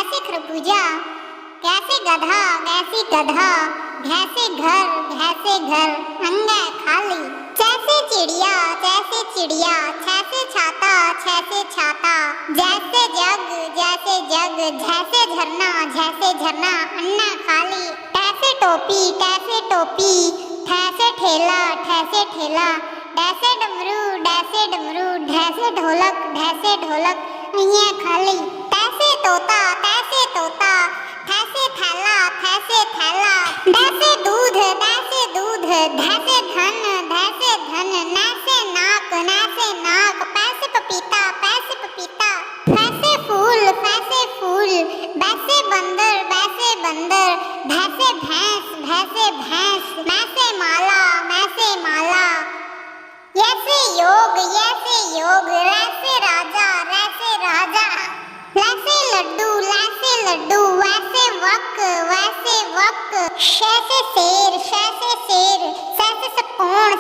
कैसे खरबूजा, कैसे गधा, कैसी गधा, घैसे घर, घैसे घर, अंगा खाली, जैसे चिड़िया, जैसे चिड़िया, छैसे छाता, छैसे छाता, जैसे जग, जैसे जग, झैसे झरना, झैसे झरना, अन्ना खाली, कैसे टोपी, कैसे टोपी, ठैसे ठेला, ठैसे ठेला, डैसे डमरू, डैसे डमरू, ढैसे ढोलक, ढैसे ढोलक, अइयां खाली, तैसे तोता, तैसे तोता, थैसे थैला, थैसे थैला, डैसे दूध, दैसे दूध, धैसे धन, धैसे धन, नैसे नाक, नैसे नाक, पैसे पपीता, पैसे पपीता, फैसे फूल, फैसे फूल, बैसे बंदर, बैसे बंदर, भैसे भैंस, भैसे भैंस, मैसे माला, मैसे माला, ऐसे योग, ऐसे योग, रैसे राजा, रैसे राजा, लैसे लड्डू, लैसे लड्डू, वैसे वक, वैसे वक, शैसे शेर, शैसे शेर, सैसे सकोण,